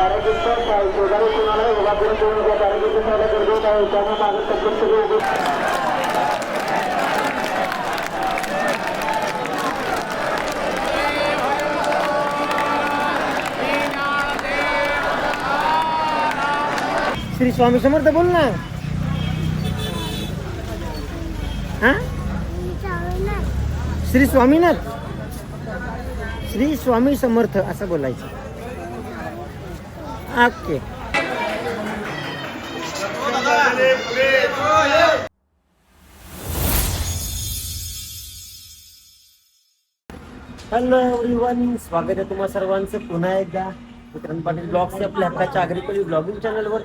श्री स्वामी समर्थ बोल ना. हा श्री स्वामीनाथ, श्री स्वामी समर्थ असं बोलायचं. ओके. हॅलो एव्हरीवन, स्वागत आहे तुम्हा सर्वांचं पुन्हा एकदा विक्रांत पाटील ब्लॉग्स आपल्या हक्काच्या आगरीपल्ली ब्लॉगिंग चॅनलवर.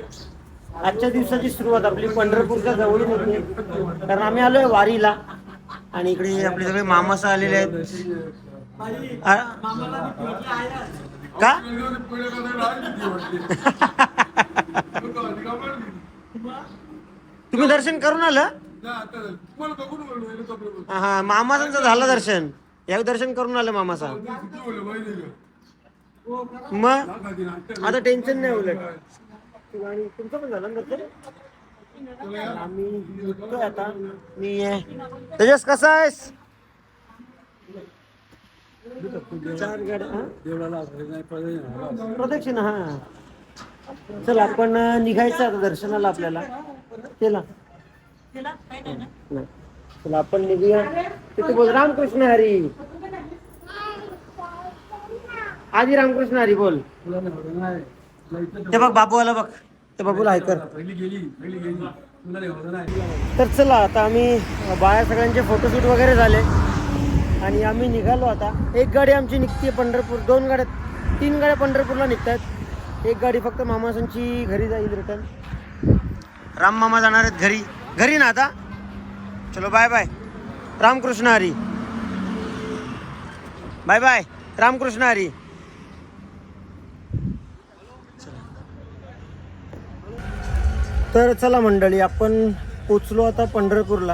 आजच्या दिवसाची सुरुवात आपली पंढरपूरच्या जवळून होती, कारण आम्ही आलोय वारीला आणि इकडे आपले सगळे मामासा आलेले आहेत. का तुम्ही दर्शन करून आलं? हा, मामासांचं झालं दर्शन, या दर्शन करून आलं मामासा. मग आता टेन्शन नाही उलट. आणि तुमचं पण झालं दर्शन? आम्ही निघतोय आता. मी तेजस कसा आहेस? 4 गाड्या प्रदक्षिणा. हा चल आपण निघायचं आता दर्शनाला आपल्याला. चला चला आपण निघूया. तिथे बोल रामकृष्ण हरी. आधी रामकृष्ण हरी बोल. ते बघ बाबू आला बघ, ते बाबूला ऐकर. तर चला आता आम्ही बाया सगळ्यांचे फोटोशूट वगैरे झाले आणि आम्ही निघालो आता. एक गाडी आमची निघते पंढरपूर, 2 गाड्या 3 गाड्या पंढरपूरला निघतात. एक गाडी फक्त मामासांची घरी जाईल रिटर्न. राम मामा जाणार आहेत घरी. घरी ना आता. चलो bye bye. Ramkrishna Hari. Bye bye. Ramkrishna Hari. तर चला मंडळी, आपण पोचलो आता पंढरपूरला.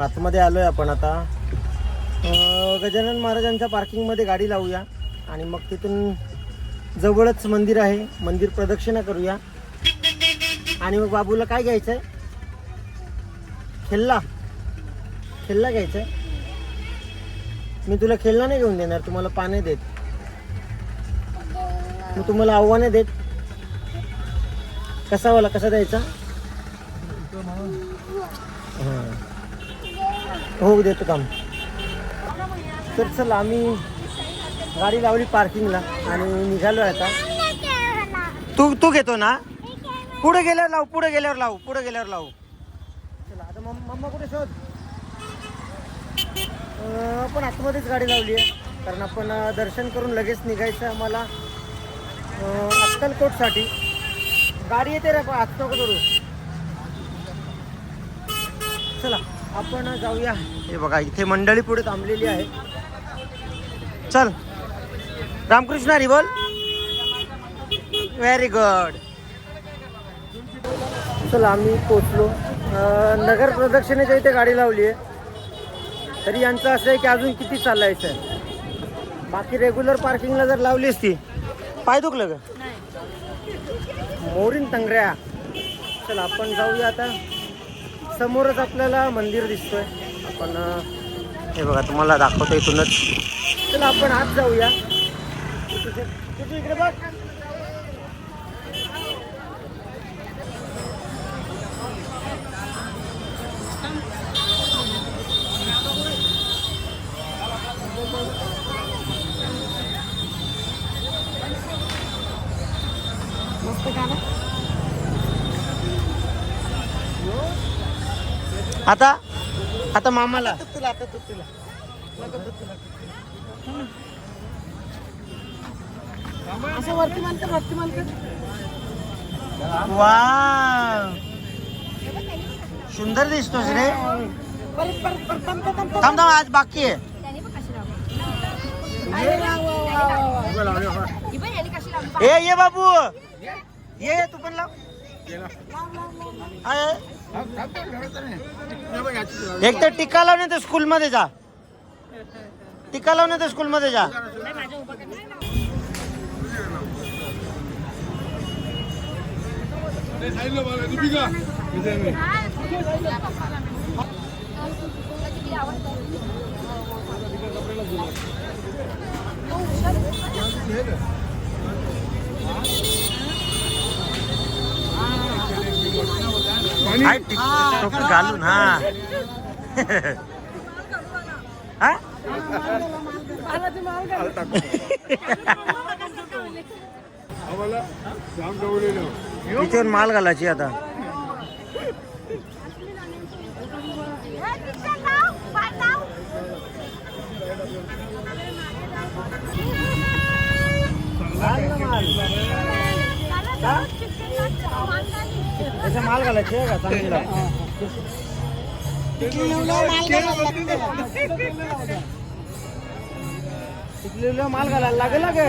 आतमध्ये आलोय आपण आता. गजानन महाराजांच्या पार्किंगमध्ये गाडी लावूया आणि मग तिथून जवळच मंदिर आहे, मंदिर प्रदक्षिणा करूया. आणि मग बाबूला काय घ्यायचं आहे? खेल्ला. खेल्ला घ्यायचं आहे. मी तुला खेल्ला नाही घेऊन देणार, तुम्हाला पाने देत. मी तुम्हाला आव्हाने देत. कसावाला कसा द्यायचा? हो देतो काम. तर चला आम्ही गाडी लावली पार्किंगला आणि निघालो आता. तू घेतो ना? पुढे गेल्यावर लावू, पुढे गेल्यावर लावू, पुढे गेल्यावर लावू. चला आता मम्मा कुठे शोध. आपण आतमध्येच गाडी लावली आहे, कारण आपण दर्शन करून लगेच निघायचं आम्हाला अक्कलकोटसाठी. गाडी येते रे, पण आत नको करू. चला आपण जाऊया. हे बघा इथे मंडळी पुढे थांबलेली आहे. चल रामकृष्ण हरी बोल. Very good. चला आम्ही पोचलो. नगर प्रदक्षिणेच्या इथे गाडी लावली आहे. तरी यांचं असं आहे की अजून किती चालायचं आहे. बाकी रेग्युलर पार्किंगला जर लावली असती. पाय दुखलं ग मोरीन तंगऱ्या. चला आपण जाऊया आता. समोरच आपल्याला मंदिर दिसतोय. आपण हे बघा तुम्हाला दाखवतो इथूनच. चला आपण आत जाऊया. इकडे बघ. आता आता मामाला तुला आता तुला असं वरती मानकर वरती मानकर. वा सुंदर दिसतोस रे. थांब थांब आज बाकी आहे. ये बाबू ये तू पण लाव. एक तर टिका लावणे तर स्कूल मध्ये जा. टिका लावणे तर स्कूल मध्ये जा. टोपी घालून हा इथे माल घालायची आता. त्याचा माल घालायचे आहे का चांगला. टिकलेला माल घालायला लागेल ग.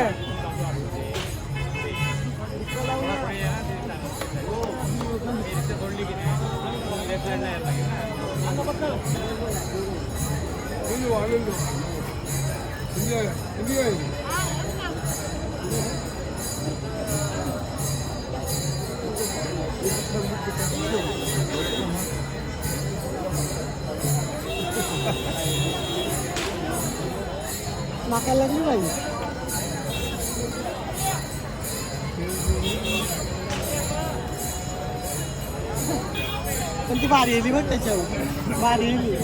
माका लागली बाई. पण ती भारी येली बघ त्याच्यावर. भारी येली.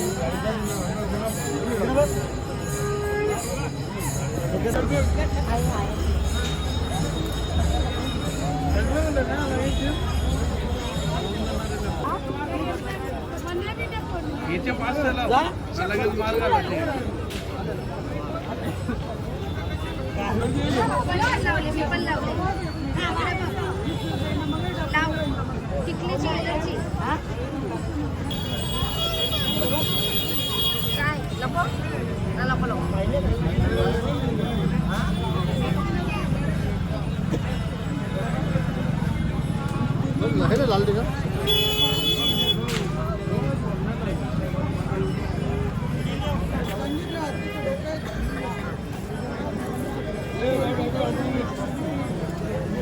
लाल टिका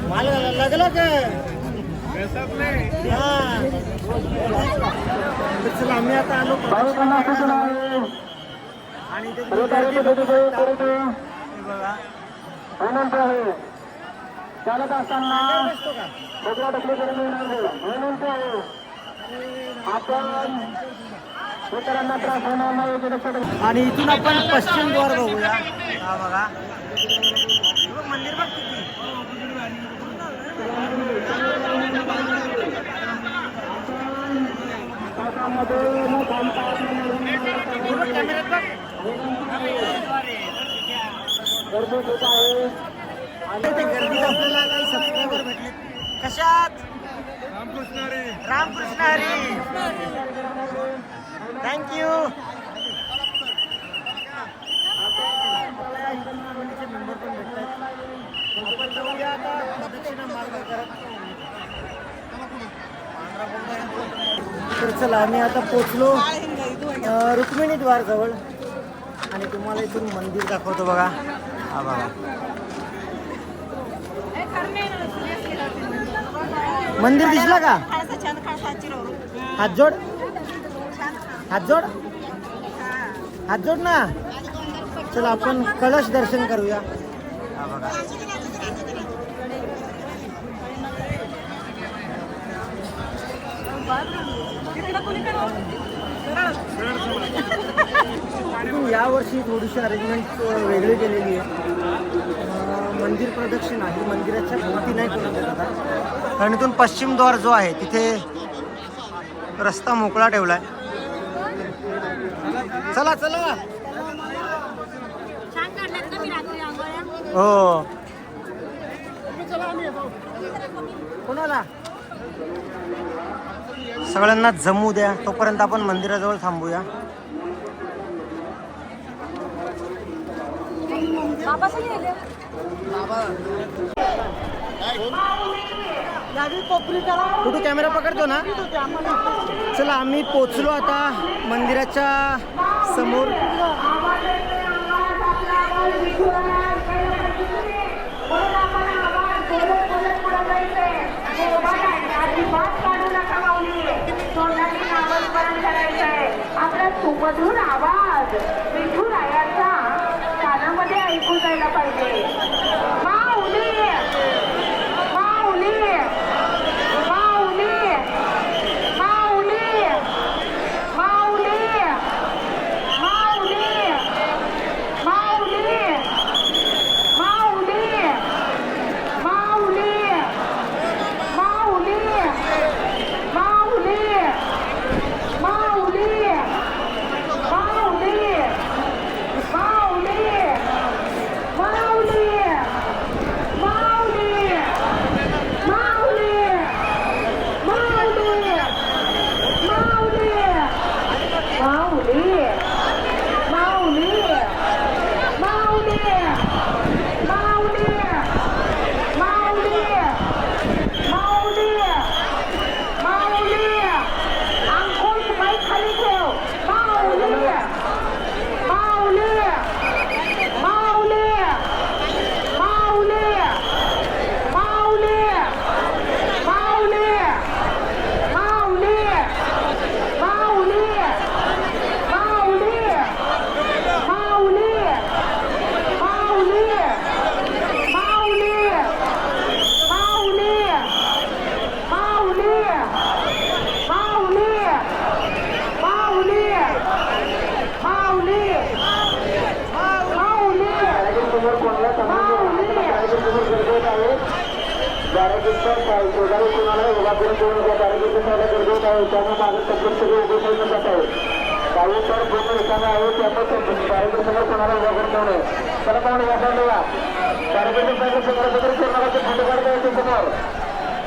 माल लागला का. चला आम्ही आता आलो आणि चालत असताना आणि इथून आपण पश्चिम द्वार बघूया. हा बघा मंदिर बघ किती. गर्दीत आपल्याला काही सबस्क्रायबर भेटले. कशात. रामकृष्ण हरी. थँक्यू. मेंबर पण भेटतात. आपण जाऊया आता दक्षिणा मार्ग करत. तर चला आम्ही आता पोचलो रुक्मिणी द्वार जवळ आणि तुम्हाला इथून मंदिर दाखवतो बघा. हा बघा मंदिर दिसला का. हात जोड. हात जोड. हात जोड ना. चला आपण कलश दर्शन करूया. हा बघा यावर्षी थोडीशी अरेंजमेंट वेगळी केलेली आहे. मंदिर प्रदक्षिणा ही मंदिराच्या भोवती नाही करून देत आता, कारण इथून पश्चिम द्वार जो आहे तिथे रस्ता मोकळा ठेवलाय. चला चला. हो कोणाला सगळ्यांना जमू द्या, तोपर्यंत आपण मंदिराजवळ थांबूया. कुठे कॅमेरा पकडतो ना. चला आम्ही पोचलो आता मंदिराच्या समोर. मधुर आवाज विठुरायाचा कानामध्ये ऐकू जायला पाहिजे. माऊली माऊली माऊली माऊली माऊली माऊली माऊली माऊली माऊली माऊली माऊली माऊली माऊली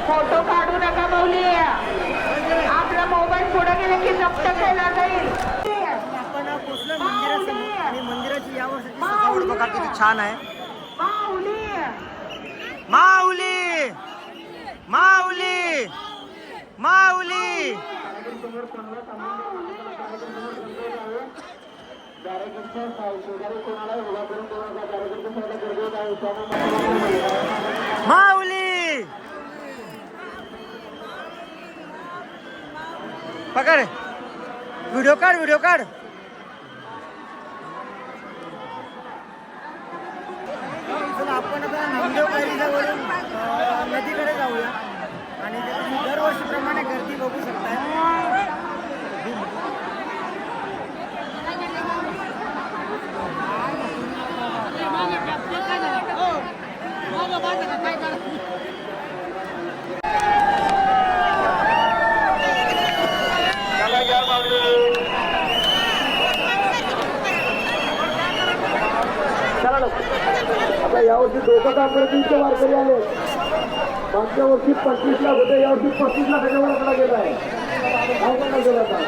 फोटो काढू नका माऊली. आपला मोबाईल पुढे गेले की जप्त केला जाईल. आपण पोचलो मंदिरासमोर आणि मंदिराची या वर्षाची सजावट बघा किती छान आहे. माऊली माऊली माऊली माऊली पकड व्हिडिओ काढ व्हिडिओ काढ. आपण आता नामदेव पायरीजवळून नदीकडे जाऊया आणि दरवर्षीप्रमाणे गर्दी बघू शकता. आता यावर्षी डोकं कापडीचे वारकरी आले. मागच्या वर्षी 25 लाख होते, यावर्षी 35 लाखाच्या वर आकडा गेला आहे. काय करणार गेला आता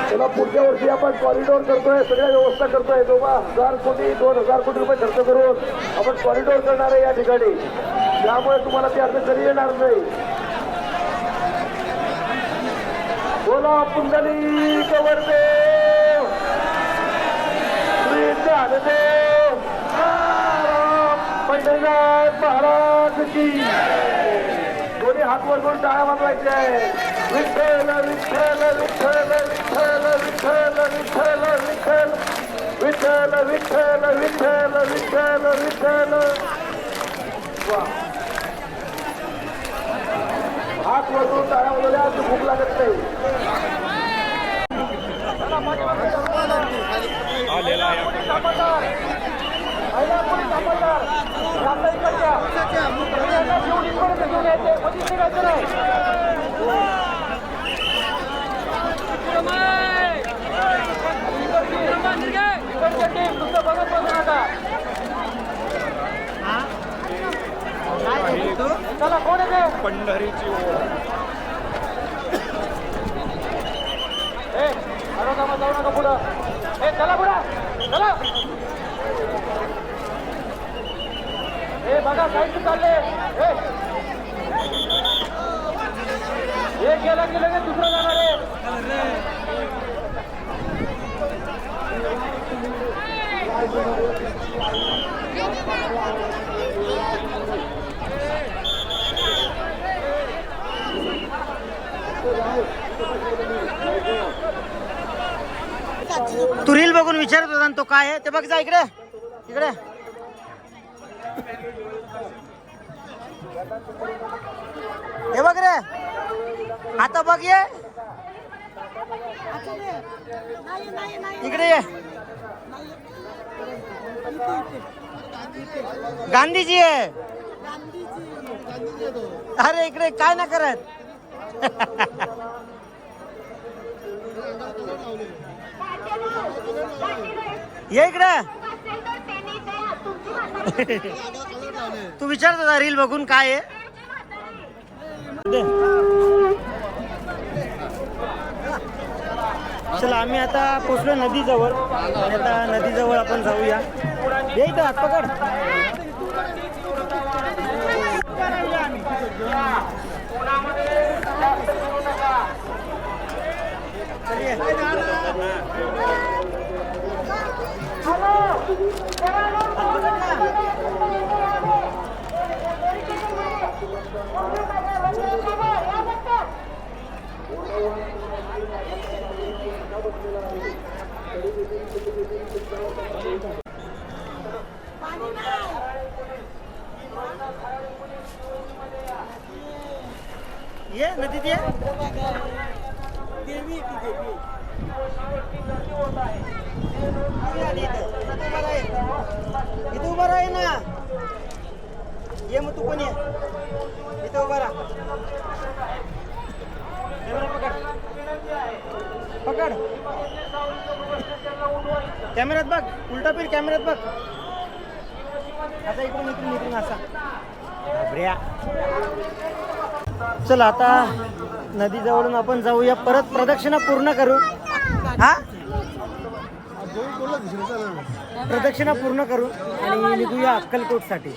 त्याला पुढच्या वर्षी आपण कॉरिडॉर करतोय, सगळ्या व्यवस्था करतोय. 1000 कोटी 2000 कोटी रुपये खर्च करून आपण कॉरिडॉर करणार आहे या ठिकाणी. त्यामुळे तुम्हाला ते अर्थ कधी येणार नाही. बोला पुंडलिक वरदेव श्री ज्ञानदेव पंढरीनाथ महाराज की. दोन्ही हात वर करून टाळ्या वाजवायच्या आहे. विठ्ठल विठ्ठल विठ्ठल विठ्ठल विठ्ठल विठ्ठल विठ्ठल विठ्ठल विठ्ठल विठ्ठल विठ्ठल विठ्ठल. हात वर करून टाळ्या वाजवल्या की भूक लागत नाही. चला कोण आहे पंढरीची ओढ. आरोग्यामध्ये जाऊ नका पुढं. चला पुढं चला. हे बघा साहित्य चालले. एक गेला की लगेच दुसरं जाणार आहे. बघून विचारत होता ना तो काय आहे ते बघ जा इकडे इकडे हे बघ रे आता बघ ये इकडे ये गांधीजी आहे अरे इकडे काय ना करत ये इकडे तू विचारत होता रील बघून काय आहे चला आम्ही आता पोचलो नदीजवळ आणि आता नदीजवळ आपण जाऊया ये इथं हात पकड ये नदीत ये इथं उभा राह ना ये मग तू पण ये इथं उभा राहा पकड कॅमेऱ्यात बघ उलटा फिर कॅमेऱ्यात बघ आता इकडून इकडून इकडून असा चला आता नदीजवळून आपण जाऊया परत प्रदक्षिणा पूर्ण करू हा प्रदक्षिणा पूर्ण करू आणि निघूया अक्कलकोटसाठी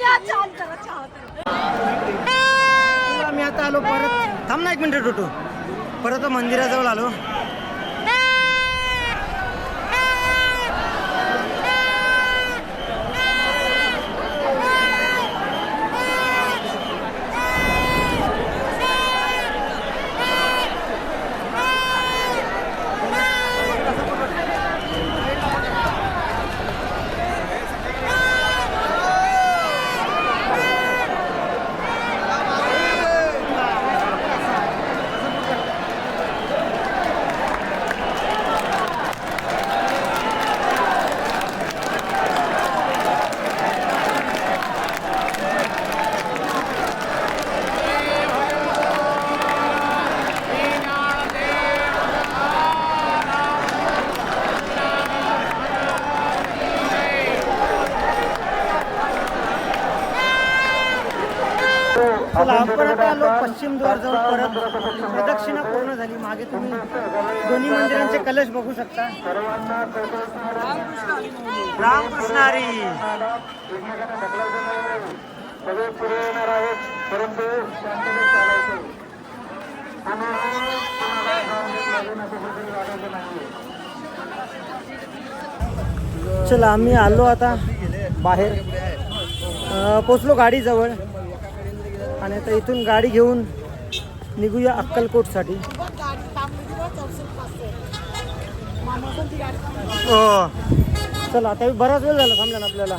आम्ही आता आलो परत थांब ना एक मिनिट टोटू परत मंदिराजवळ आलो चला आपण आता आलो पश्चिम द्वार जाऊन परत प्रदक्षिणा पूर्ण झाली मागे तुम्ही दोन्ही मंदिरांचे कलश बघू शकता रामकृष्ण हरी चला आम्ही आलो आता बाहेर पोचलो गाडीजवळ आणि आता इथून गाडी घेऊन निघूया अक्कलकोटसाठी हो चला आता बराच वेळ झाला थांबला ना आपल्याला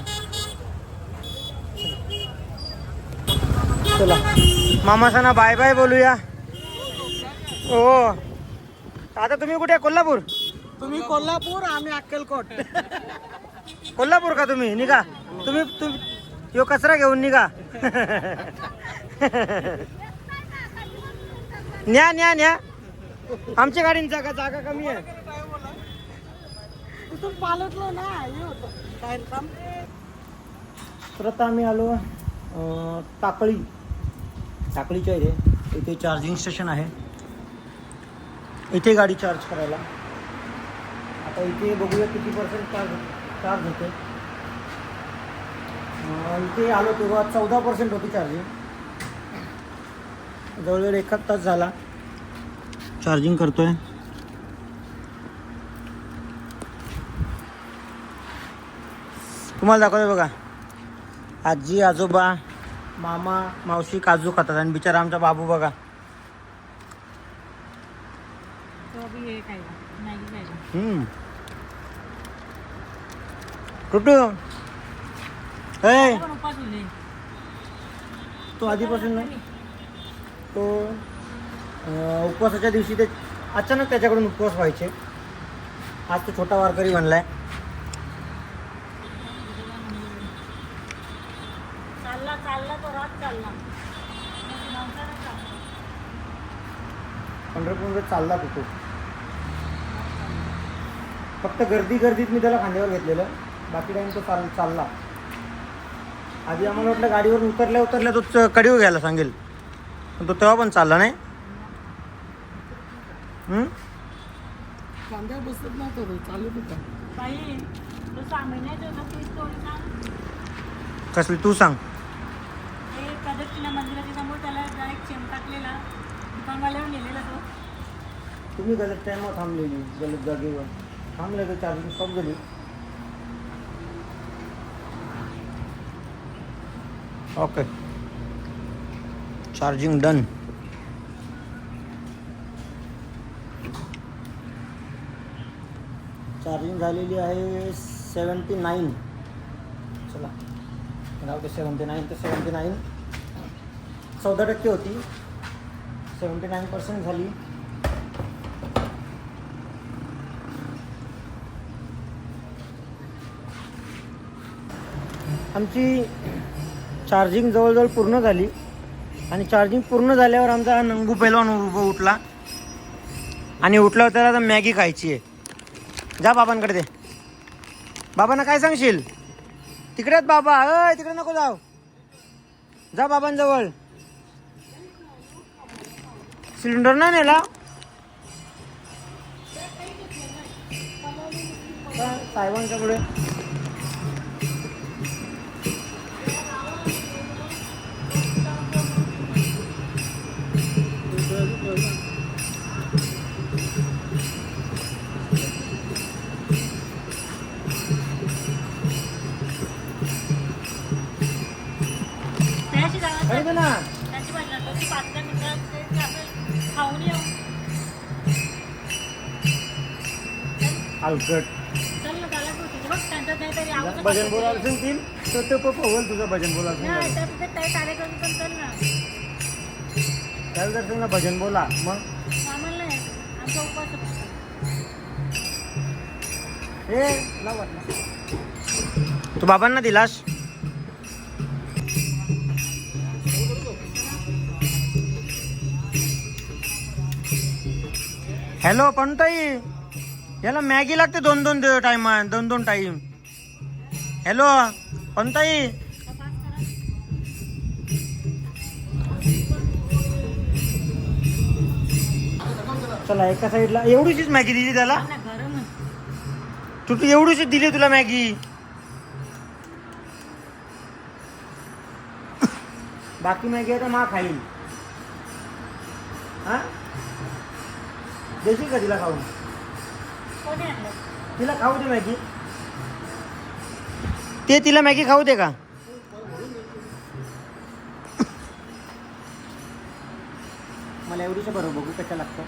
चला मामासांना बाय बाय बोलूया हो आता तुम्ही कुठे कोल्हापूर तुम्ही कोल्हापूर आम्ही अक्कलकोट कोल्हापूर का तुम्ही निघा तुम्ही यो कचरा घेऊन निघा न्या न्या न्या आमच्या गाडींचा जागा कमी आहे पालटलो ना हे होतं बाहेर काम तर आता आम्ही आलो टाकळीच्या इथे चार्जिंग स्टेशन आहे इथे गाडी चार्ज करायला आता इथे बघूया किती % चार्ज होते इथे आलो तेव्हा 14% होती चार्जिंग जवळजवळ 1 तास झाला चार्जिंग करतोय तुम्हाला दाखवतोय बघा आजी आजोबा मामा मावशी काजू खातात आणि बिचारा आमचा बाबू बघा टुटू ए तो आधीपासून ना तो उपवासाच्या दिवशी ते अचानक त्याच्याकडून उपवास व्हायचे. आज तो छोटा वारकरी बनलाय. चालला तो रात चालला पंढरपूरमध्ये चालला तो. फक्त गर्दीत मी त्याला खांद्यावर घेतलेलं. बाकी टाइम तो चालला. आधी आम्हाला वाटलं गाडीवर उतरल्या तो कडीवर घ्यायला सांगेल, पण तो तेव्हा पण चालला नाही. कांद्यावर बसत नव्हतो तो, चालत होता. बाई तो 6 महिन्याचा होता, ती स्टोरी सांग. कसली तू सांग. हे प्रदक्षिणा मंदिराच्या समोर त्याला डायरेक्ट चेम टाकलेला, दुकानवाल्यावर नेलेला तो. तुम्ही गलत टाईमवर थांबलेली, गलत जागेवर थांबले तर चार्जिंग स्टॉप झाली. Okay, charging done. चार्जिंग झालेली आहे 79. चला राहू दे 79 तर 79. 14% होती, 79% झाली. आमची चार्जिंग जवळजवळ पूर्ण झाली. आणि चार्जिंग पूर्ण झाल्यावर आमचा नंगू पहिलवान उठला. आणि उठल्यावर त्याला आता मॅगी खायची आहे. जा बाबांकडे दे. बाबांना काय सांगशील. तिकडे आहेत बाबा. अय तिकडे नको जाऊ, जा बाबांजवळ. सिलेंडर नाही नेला साहेबांच्या पुढे. अरे दे ना. त्याची म्हटलं की 5-10 मिनिटात आपण खाऊन येऊ. अलकट चल ना, त्याला बोलते बघ, त्यांच्यात नाही तरी आऊचं भजन पाकिट बोला आहे. असेल तो पप्पा होईल तुझं भजन बोला नाही, असेल त्यात काही कार्यक्रम पण चल ना. त्याला जर तुला भजन बोला मग आम्हाला नाही, आमचा उपवास आहे. हे लाव वाटलं. तू बाबांना दिलास. हॅलो पंताई, याला मॅगी लागते 2-2 टाइम. हॅलो पंताई, चला एका साईडला. एवढीशीच मॅगी दिली त्याला. गरम आहे. तू एवढीशीच दिली तुला मॅगी. बाकी मॅगी आता मा खाईल. हा देशील का तिला खाऊन. कोणी आणलं? तिला खाऊ दे मॅगी. ते तिला मॅगी खाऊ दे का. मला एवढीच बरोबर बघू कशा लागतं.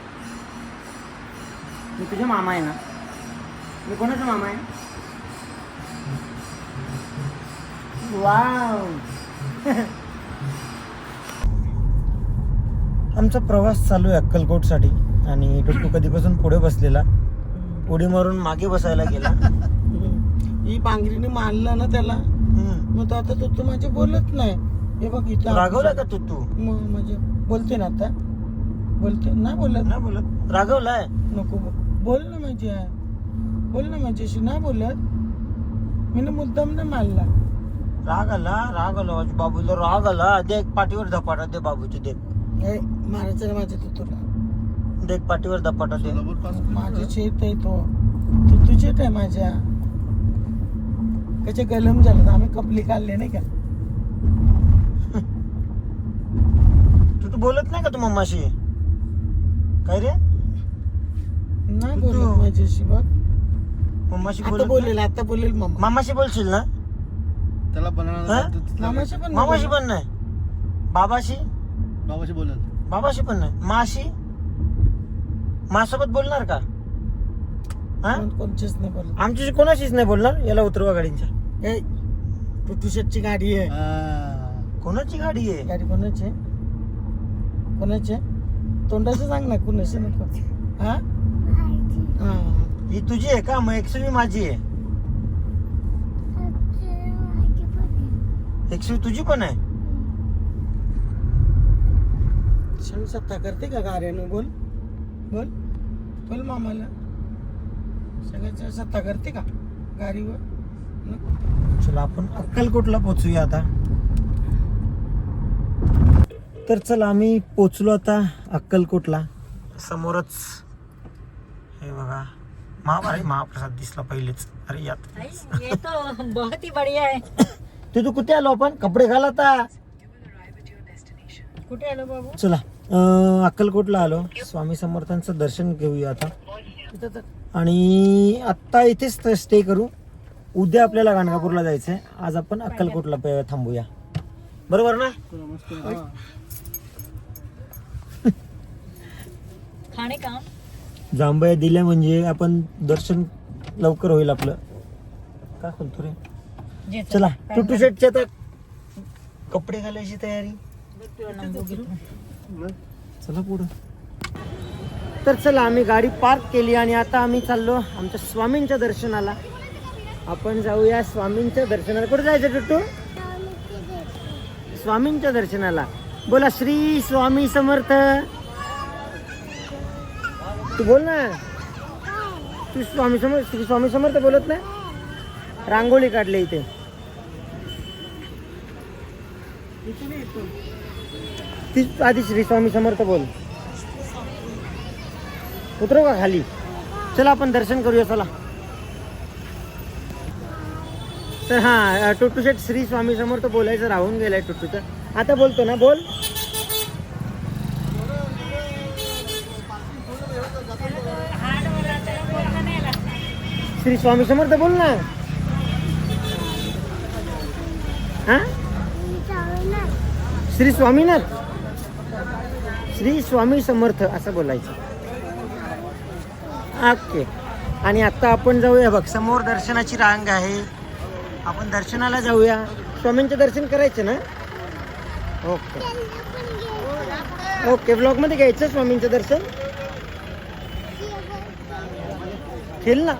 मी तुझे मामा आहे ना. मी कोणाचा मामा आहे. वाव. आमचा प्रवास चालू आहे अक्कलकोटसाठी. आणि टुट्टू कधीपासून पुढे बसलेला, उडी मारून मागे बसायला गेला. ही पांघरीने मारलं ना त्याला, मग तो आता तो माझे बोलत नाही. हे बघ इथं रागवला का टुट्टू. म्हणजे बोलते ना आता. बोलते ना, बोलत ना बोलत. रागवलाय. नको बोल ना, म्हणजे बोल ना माझ्याशी. ना बोलत मी ना, मुद्दाम नाही मारला. राग आला बाबूला. राग आला. दे पाठीवर धपाटा दे बाबूची. दे मारायचं ना माझ्या तू. तुला देख पाठीवर धपाटा दे. माझे शेत आहे तो. तू तुझे आहे माझ्या. त्याचे गलम झालं, आम्ही कपली काढले नाही का. तू बोलत नाही का तू मम्माशी. काय रे. नाही बोलत माझ्याशी. बघ मम्माशी आता बोलेल, आता बोलेल मम्मा. मामाशी बोलशील ना. त्याला मामाशी पण मामाशी पण नाही. बाबाशी बोलेल. बाबाशी पण नाही. माशी. मासोबत बोलणार का. हा कोणचीच नाही बोलत. आमच्याशी कोणाशीच नाही बोलणार. याला उतरवा गाडींच्या. ए टुटू शेटची गाडी आहे. कोणाची गाडी आहे? गाडी कोणाची आहे? कोणाची आहे? तोंडाचं सांग ना, कोणाची नको. हा हा ही तुझी आहे का? मग एक्सवी माझी आहे. एक्सवी तुझी पण आहे. क्षण सत्ता करते का गाड्यानं? बोल बोल बोल मामाला. सगळ्याच्या सत्ता करते का गाडीवर? चला आपण अक्कलकोटला पोहोचूया आता. तर चला आम्ही पोचलो आता अक्कलकोटला. समोरच हे बघा महाप्रसाद दिसला पहिलेच. अरे यात ये तो बहुत ही बढ़िया है. तू कुठे आलो आपण? कपडे घाल आता. कुठे आलो बाबू? चला अक्कलकोटला आलो. स्वामी समर्थांचं दर्शन घेऊया आता. आणि आत्ता इथेच स्टे करू. उद्या आपल्याला गाणगापूरला जायचंय. आज आपण अक्कलकोटला थांबूया. बरोबर ना? खाणे का? जांभया दिल्या म्हणजे आपण दर्शन लवकर होईल आपलं. काय म्हणतो रे? जे चला टुटू शेटच्या आता कपडे घालायची तयारी. चला पुढं. तर चला आम्ही गाडी पार्क केली आणि आता आम्ही चाललो आमच्या स्वामींच्या दर्शनाला. आपण जाऊया स्वामींच्या दर्शनाला. कुठे जायचं टुटू? स्वामींच्या दर्शनाला. बोला श्री स्वामी समर्थ. तू बोल ना. तू स्वामी समर्थ, श्री स्वामी समर्थ बोलत ना. रांगोळी काढली इथे. ती आधी श्री स्वामी समर्थ बोल. उतरू का खाली? चला आपण दर्शन करूया. चला. तर हा टुट्टू शेट श्री स्वामी समर्थ बोलायचं राहून गेलाय टुट्टूचं. आता बोलतो ना. बोल. श्री स्वामी समर्थ बोल ना. हा श्री स्वामीनाथ, श्री स्वामी समर्थ असं बोलायचं. ओके. आणि आता आपण जाऊया. बघ समोर दर्शनाची रांग आहे. आपण दर्शनाला जाऊया. स्वामींचे दर्शन करायचे ना. Okay okay. ब्लॉगमध्ये घ्यायचं स्वामींचं दर्शन. खेळ ना.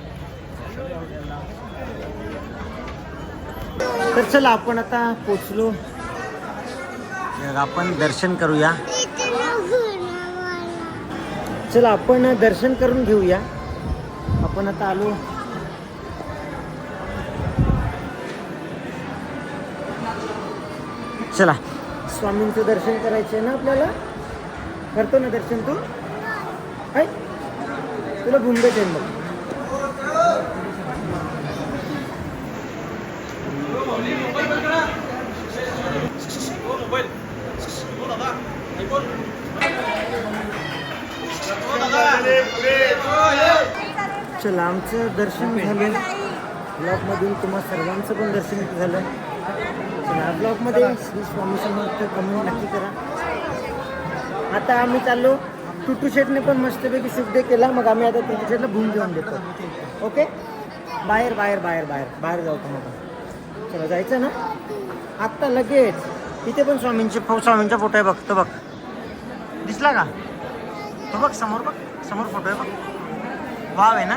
तर चला आपण आता पोचलो. आपण दर्शन करूया. चला आपण दर्शन करून घेऊया. आपण आता आलो. चला स्वामींचं दर्शन करायचं आहे ना आपल्याला. करतो ना दर्शन तू? आहे तुला भुंबेच आहे मग. चला आमचं दर्शन झालं. ब्लॉगमधून तुम्हा सर्वांचं पण दर्शन झालं. चला ब्लॉगमध्ये श्री स्वामी समर्थ कमेंट नक्की करा. आता आम्ही चाललो. टुटू शेटने पण मस्तपैकी सिद्ध केला. मग आम्ही आता टुटू शेटला भूम घेऊन देतो. ओके. बाहेर बाहेर बाहेर बाहेर बाहेर जाऊ का मग? चला जायचं ना आत्ता लगेच. इथे पण स्वामींचा फोटो आहे. बघतो बघ. दिसला का? तो बघ समोर. बघ समोर फोटो आहे. बघ वाव आहे ना.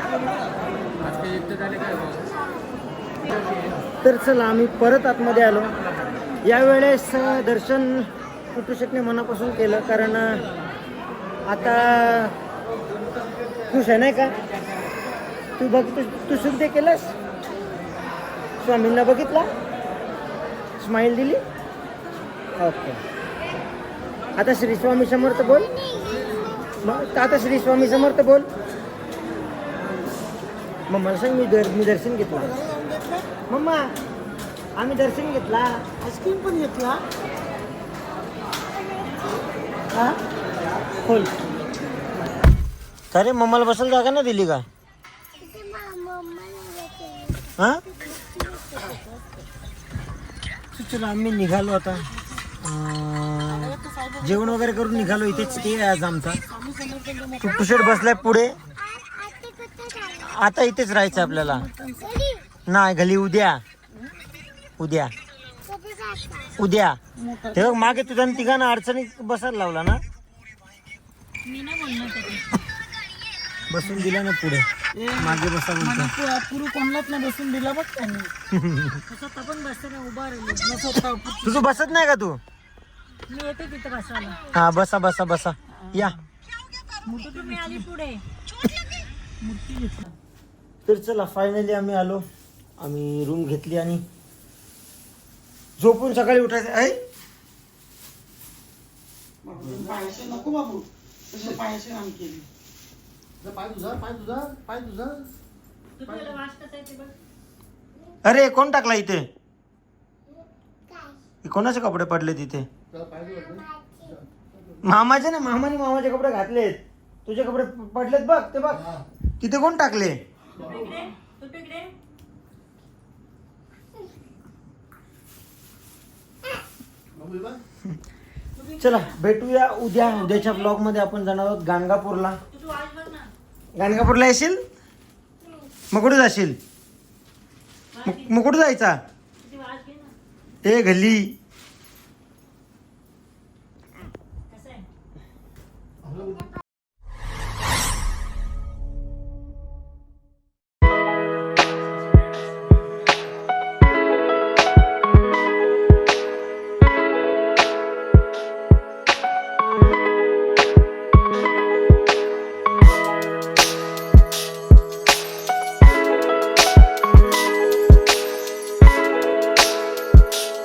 तर चला आम्ही परत आतमध्ये आलो. यावेळेस दर्शन टुटू शेटने मनापासून केलं. कारण आता खुश आहे नाही का? तू बघ. तू शुद्ध केलंस. स्वामींना बघितला. स्माईल दिली. ओके. आता श्री स्वामी समर्थ बोल. मग आता श्री स्वामी समर्थ बोल. मग मला सांग. मी दर्शन घेतला. मम्मा आम्ही दर्शन घेतला. आईस्क्रीम पण घेतला. हा खोल. अरे मम्माला बसायला जागा ना दिली का? हा चला आम्ही निघालो आता. जेवण वगैरे करून निघालो. इथेच स्टे आहे आज आमचा. टुट्टू शेट बसलाय पुढे आता इथेच राहायचं आपल्याला. नाही घरी उद्या उद्या उद्या. ते बघ मागे तुझ्या तिघांना अडचणीत बसायला लावला ना. मी नाही बोलणार त्याची. बसून दिला ना पुढे मागे बसा बोलतो. पुरू कोणलाच नाही बसून दिला बघ त्यांनी. स्वतः पण बसते ना उभा राहिलो. तुझं बसत नाही का तू? मी येते तिथे बसायला. हा बसा बसा बसा या. तुम्ही आली पुढे. तर चला फायनली आम्ही आलो. आम्ही रूम घेतली आणि झोपून सकाळी उठायचं आहे. पायाशी नको बाबू, तसं पायाशी काम केली. पाय तुझा पाय तुझा पाय तुझा. तुला वास कसा येते बघ. अरे कोण टाकला इथे? कोणाचे कपडे पडले तिथे? मामाचे ना. मामाने मामाचे कपडे घातलेत. तुझे कपडे पडलेत बघ ते बघ तिथे. कोण टाकले? तू तिकडे. चला भेटूया उद्याच्या ब्लॉग मध्ये. आपण जाणार आहोत गाणगापूरला. तू वास बघ ना. गाणगापूरला येशील? मग कुठे जाशील? मग कुठे जायचा? किती वास घे ना. ते गल्ली. कसं आहे?